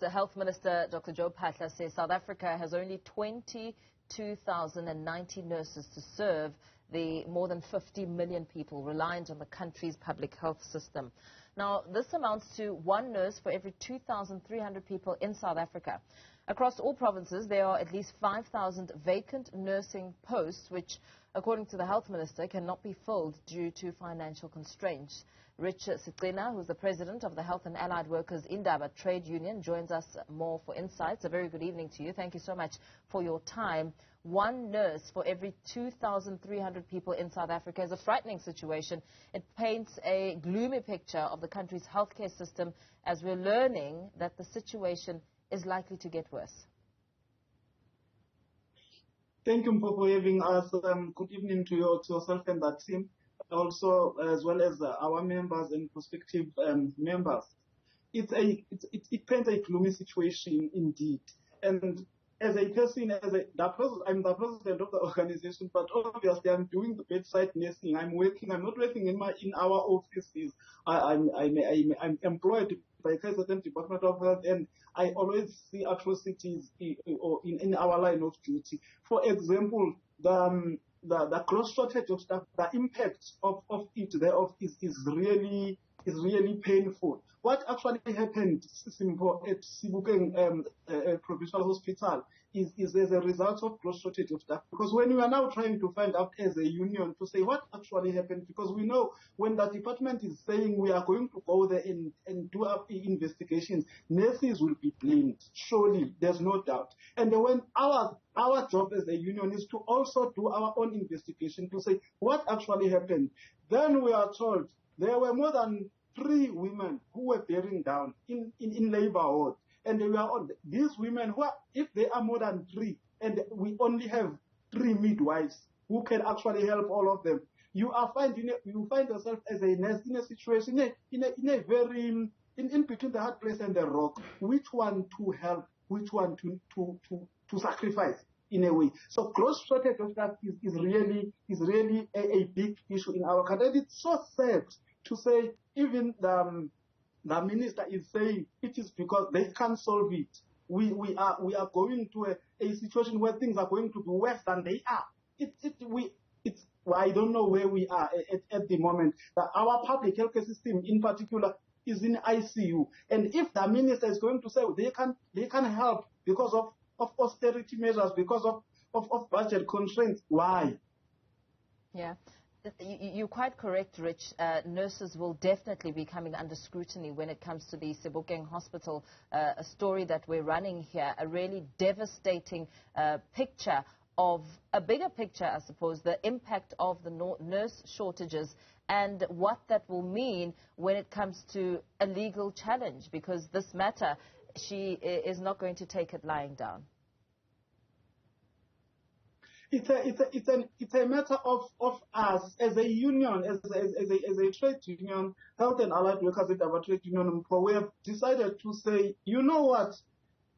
The Health Minister, Dr. Joe Phaahla, says South Africa has only 22,090 nurses to serve the more than 50 million people reliant on the country's public health system. Now, this amounts to one nurse for every 2,300 people in South Africa. Across all provinces, there are at least 5,000 vacant nursing posts, which, according to the Health Minister, cannot be filled due to financial constraints. Sicina, who's the president of the Health and Allied Workers Indaba trade union, joins us more for insights. A very good evening to you. Thank you so much for your time. One nurse for every 2,300 people in South Africa is a frightening situation. It paints a gloomy picture of the country's healthcare system as we're learning that the situation is likely to get worse. Thank you for having us. Good evening to yourself and that team, also as well as our members and prospective members. It paints a gloomy situation indeed. And as a person, I'm the president of the organization, but obviously I'm doing the bedside nursing. I'm not working in our offices. I'm employed by KZN Department of Health, and I always see atrocities in our line of duty. For example, the gross shortage of staff, the impact of it thereof is really painful. What actually happened at Sebokeng Provincial Hospital is as a result of gross shortage of staff. Because when we are now trying to find out as a union to say what actually happened, because we know when the department is saying we are going to go there and do up investigations, nurses will be blamed. Surely, there's no doubt. And when our job as a union is to also do our own investigation to say what actually happened, then we are told there were more than 3 women who were bearing down in labor ward. And they were all, these women, if they are more than 3, and we only have 3 midwives who can actually help all of them, you find yourself as a nurse in a situation, in between the hard place and the rock. Which one to help? Which one to sacrifice? In a way. So gross shortage of staff is really a big issue in our country. And it's so sad to say even the minister is saying it is because they can't solve it. We are going to a situation where things are going to be worse than they are. I don't know where we are at the moment. Our public health system in particular is in ICU. And if the minister is going to say they can help because of austerity measures, because of budget constraints, why? Yeah. You're quite correct, Rich. Nurses will definitely be coming under scrutiny when it comes to the Sebokeng Hospital, a story that we're running here, a really devastating picture of a bigger picture, I suppose, the impact of the nurse shortages and what that will mean when it comes to a legal challenge, because this matter, she is not going to take it lying down. It's a matter of us as a union, as a trade union, Health and Allied Workers Indaba trade union. We have decided to say, you know what,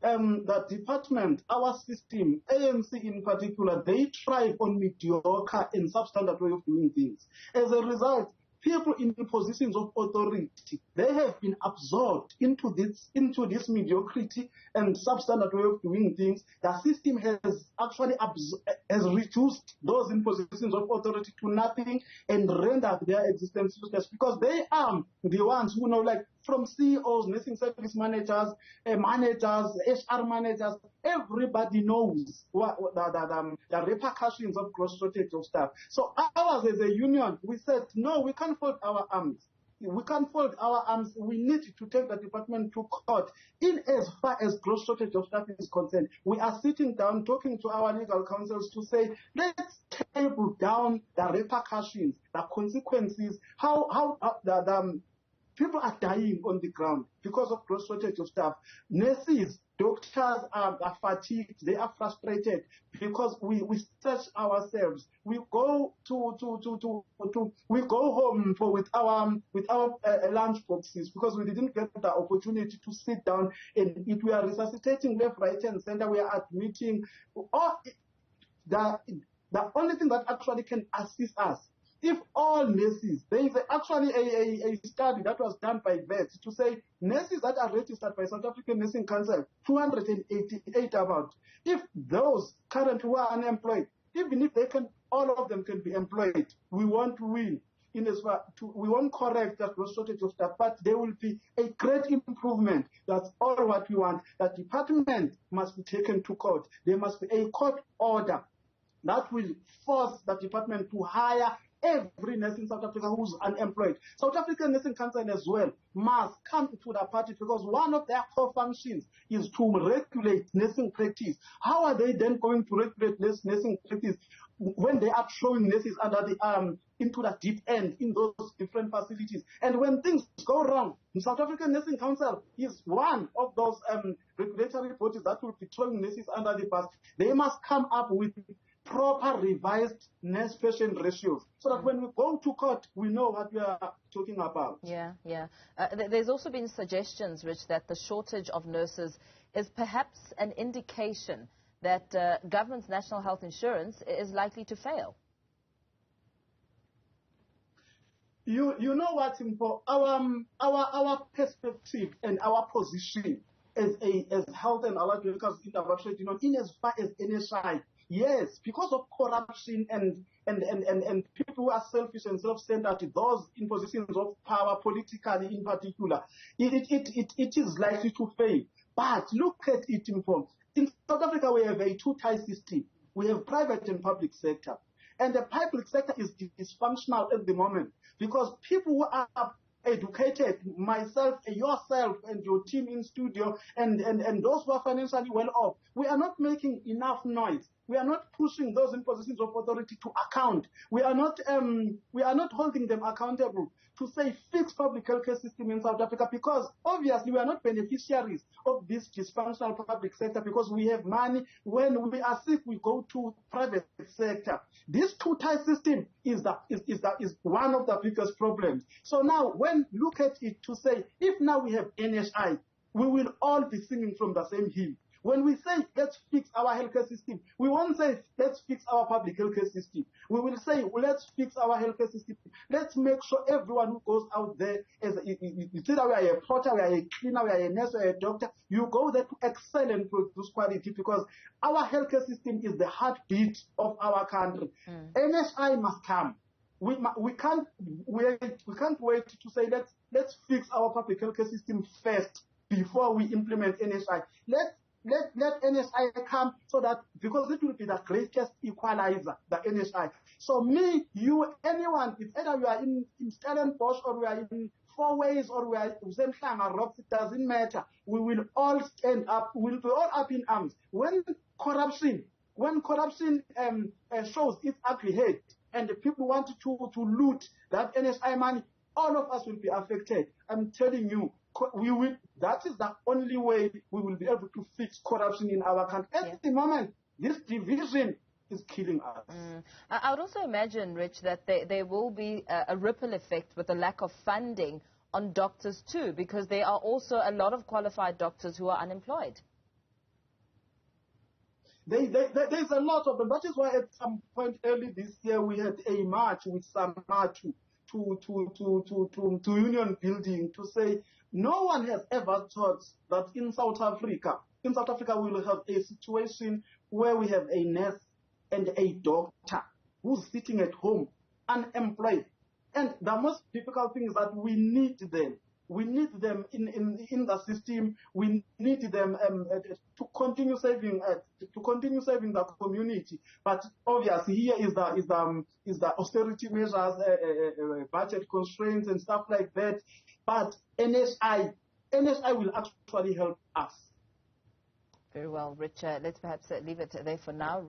the department, our system, ANC in particular, they thrive on mediocre and substandard way of doing things. As a result, people in positions of authority, they have been absorbed into this mediocrity and substandard way of doing things. The system has actually reduced those in positions of authority to nothing and rendered their existence useless, because they are the ones who know, like from CEOs, nursing service managers, HR managers, everybody knows the repercussions of gross shortage of staff. So ours as a union, we said, no, we can't fold our arms. We can't fold our arms. We need to take the department to court. In as far as gross shortage of staff is concerned, we are sitting down talking to our legal counsels to say, let's table down the repercussions, the consequences, how the people are dying on the ground because of gross shortage of staff. Nurses, doctors are fatigued, they are frustrated because we search ourselves. We go we go home with our lunch boxes because we didn't get the opportunity to sit down and eat. We are resuscitating left, right, and center. We are admitting. The only thing that actually can assist us if all nurses, there is actually a study that was done by vets to say nurses that are registered by South African Nursing Council, 288 about. If those currently who are unemployed, even if they can, all of them can be employed, we won't win. We won't correct that shortage of staff, but there will be a great improvement. That's all what we want. That department must be taken to court. There must be a court order that will force the department to hire every nurse in South Africa who's unemployed. South African Nursing Council as well must come to the party, because one of their core functions is to regulate nursing practice. How are they then going to regulate nursing practice when they are throwing nurses under the into the deep end in those different facilities? And when things go wrong, the South African Nursing Council is one of those regulatory bodies that will be throwing nurses under the bus. They must come up with proper revised nurse-patient ratios, so that when we go to court, we know what we are talking about. Yeah. There's also been suggestions, Rich, that the shortage of nurses is perhaps an indication that government's national health insurance is likely to fail. You know what, Simpo? Our perspective and our position as health and allied workers in our trade union, in as far as NSI, yes, because of corruption and people who are selfish and self-centered, those in positions of power, politically in particular, it is likely to fail. But look at it, Simpo. In South Africa, we have a two-tier system. We have private and public sector. And the public sector is dysfunctional at the moment, because people who are educated, myself, yourself, and your team in studio, and those who are financially well off, we are not making enough noise. We are not pushing those in positions of authority to account. We are not holding them accountable to say fix public healthcare system in South Africa, because obviously we are not beneficiaries of this dysfunctional public sector, because we have money. When we are sick, we go to private sector. This two-tier system is one of the biggest problems. So now, when look at it to say, if now we have NHI, we will all be singing from the same hymn. When we say, let's fix our healthcare system, we won't say, let's fix our public healthcare system. We will say, well, let's fix our healthcare system. Let's make sure everyone who goes out there, either we are a porter, we are a cleaner, we are a nurse, we are a doctor, you go there to excel and produce quality, because our healthcare system is the heartbeat of our country. NHI must come. We can't wait to say, let's fix our public healthcare system first before we implement NHI. Let NSI come, so that, because it will be the greatest equalizer, the NSI. So me, you, anyone, it's either we are in Stellenbosch, or we are in Four Ways, or we are in Zemhlanga Rocks, it doesn't matter. We will all stand up, we'll be all up in arms. When corruption shows its ugly head, and the people want to loot that NSI money, all of us will be affected. I'm telling you, that is the only way we will be able to fix corruption in our country. At the moment, this division is killing us. I would also imagine, Rich, that there will be a ripple effect with the lack of funding on doctors too, because there are also a lot of qualified doctors who are unemployed. There's a lot of them. That is why at some point early this year we had a march with Samatu to Union Building to say, no one has ever thought that in South Africa we will have a situation where we have a nurse and a doctor who's sitting at home unemployed. And the most difficult thing is that we need them. We need them in the system. We need them to continue saving the community. But obviously here is the austerity measures, budget constraints and stuff like that. But NSI will actually help us. Very well, Rich. Let's perhaps leave it there for now.